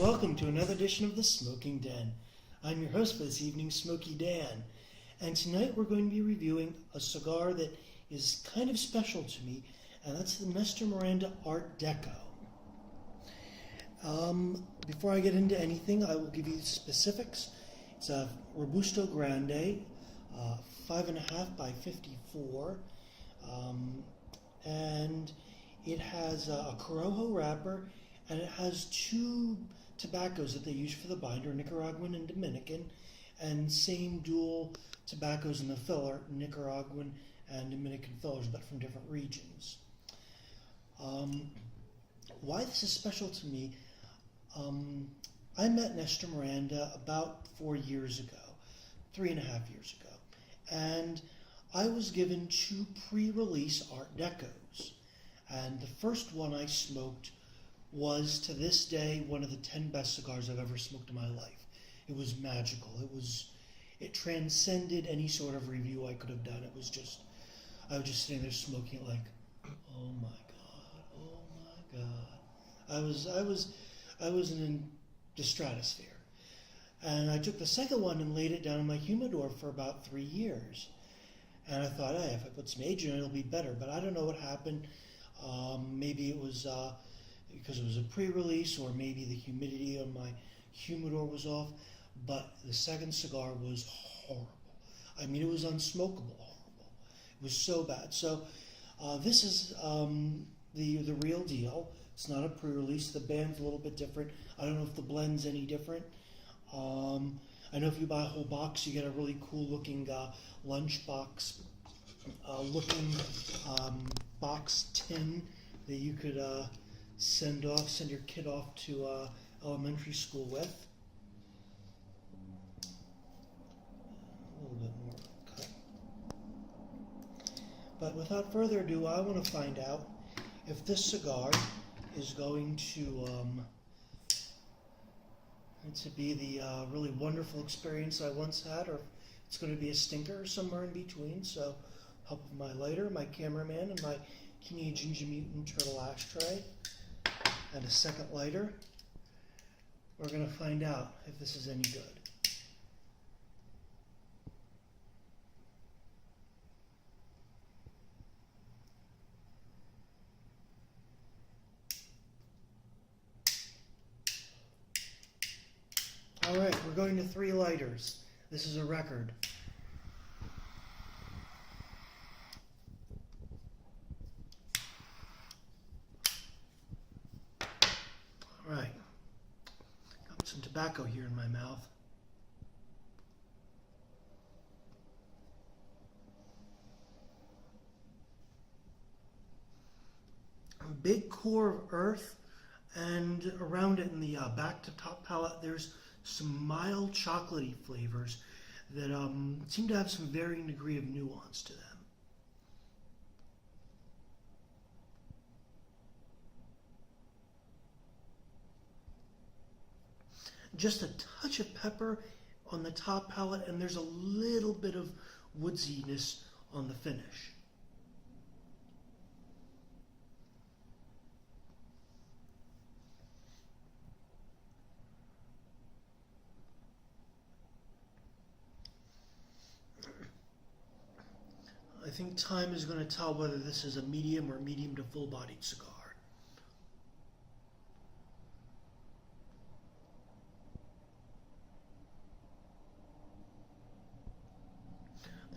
Welcome to another edition of The Smoking Den. I'm your host for this evening, Smoky Dan, and tonight we're going to be reviewing a cigar that is kind of special to me, and that's the Nestor Miranda Art Deco. Before I get into anything, I will give you the specifics. It's a Robusto Grande, 5.5 by 54, and it has a Corojo wrapper, and it has two tobaccos that they use for the binder, Nicaraguan and Dominican, and same dual tobaccos in the filler, Nicaraguan and Dominican fillers, but from different regions. Why this is special to me, I met Nestor Miranda about 4 years ago, 3.5 years ago, and I was given two pre-release Art Decos, and the first one I smoked was, to this day, one of the 10 best cigars I've ever smoked in my life. It was magical. It transcended any sort of review I could have done. I was just sitting there smoking it like, oh my God. I was in the stratosphere. And I took the second one and laid it down in my humidor for about 3 years. And I thought, hey, if I put some age in it, it'll be better. But I don't know what happened. Maybe it was because it was a pre-release, or maybe the humidity on my humidor was off, but the second cigar was horrible. I mean, it was unsmokable horrible. It was so bad. So this is the real deal. It's not a pre-release. The band's a little bit different. I don't know if the blend's any different. I know if you buy a whole box, you get a really cool looking lunch box looking box tin that you could send your kid off to elementary school with. A little bit more cut. But without further ado, I want to find out if this cigar is going to be the really wonderful experience I once had, or if it's going to be a stinker or somewhere in between. So, help of my lighter, my cameraman, and my Teenage Ninja Mutant Turtle ashtray, and a second lighter, we're going to find out if this is any good. All right, we're going to 3 lighters. This is a record. All right, got some tobacco here in my mouth. A big core of earth, and around it in the back to top palate, there's some mild chocolatey flavors that seem to have some varying degree of nuance to them. Just a touch of pepper on the top palate, and there's a little bit of woodsiness on the finish. I think time is going to tell whether this is a medium or medium to full-bodied cigar.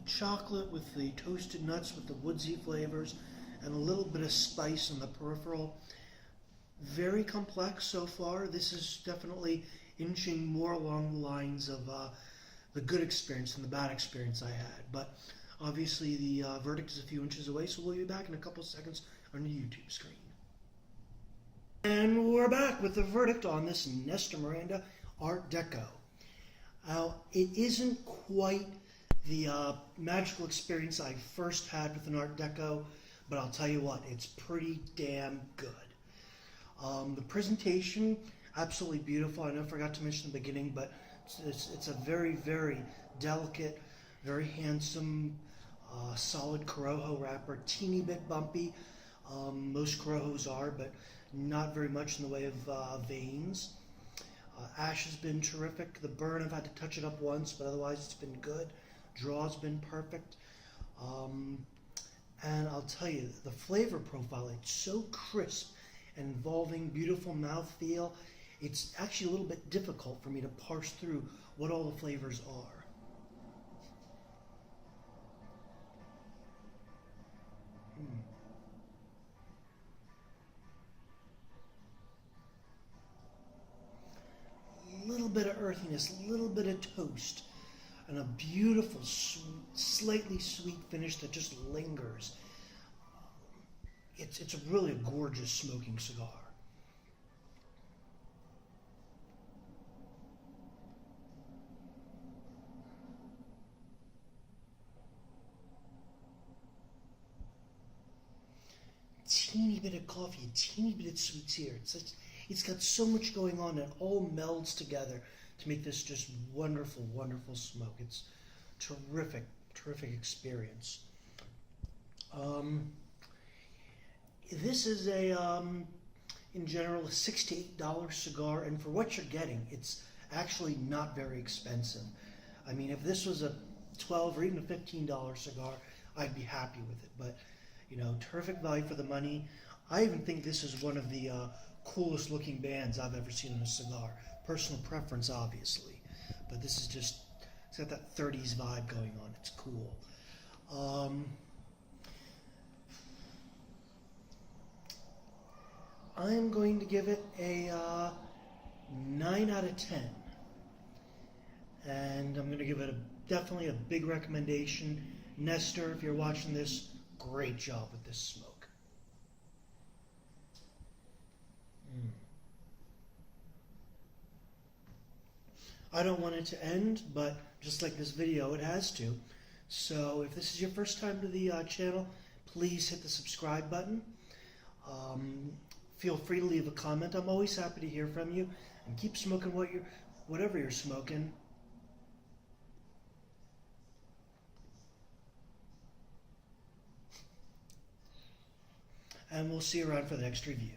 Chocolate with the toasted nuts with the woodsy flavors and a little bit of spice on the peripheral. Very complex so far. This is definitely inching more along the lines of the good experience than the bad experience I had. But obviously the verdict is a few inches away, so we'll be back in a couple seconds on the YouTube screen. And we're back with the verdict on this Nestor Miranda Art Deco. Now, it isn't quite the magical experience I first had with an Art Deco, but I'll tell you what, it's pretty damn good. The presentation, absolutely beautiful. I know I forgot to mention in the beginning, but it's a very, very delicate, very handsome, solid Corojo wrapper, teeny bit bumpy. Most Corojos are, but not very much in the way of veins. Ash has been terrific. The burn, I've had to touch it up once, but otherwise it's been good. Draw's been perfect. And I'll tell you, the flavor profile, it's so crisp and involving beautiful mouthfeel. It's actually a little bit difficult for me to parse through what all the flavors are. Little bit of earthiness, a little bit of toast, and a beautiful, slightly sweet finish that just lingers. It's really a gorgeous smoking cigar. Teeny bit of coffee, a teeny bit of sweets here. It's got so much going on, and it all melds together to make this just wonderful, wonderful smoke. It's terrific, terrific experience. This is in general, a $6 to $8 cigar, and for what you're getting, it's actually not very expensive. I mean, if this was a $12 or even a $15 cigar, I'd be happy with it. But you know, terrific value for the money. I even think this is one of the coolest looking bands I've ever seen in a cigar. Personal preference, obviously, but this is just, it's got that 30s vibe going on. It's cool. I'm going to give it a 9 out of 10. And I'm going to give it definitely a big recommendation. Nestor, if you're watching this, great job with this smoke. I don't want it to end, but just like this video, it has to. So if this is your first time to the channel, please hit the subscribe button. Feel free to leave a comment. I'm always happy to hear from you. And keep smoking whatever you're smoking. And we'll see you around for the next review.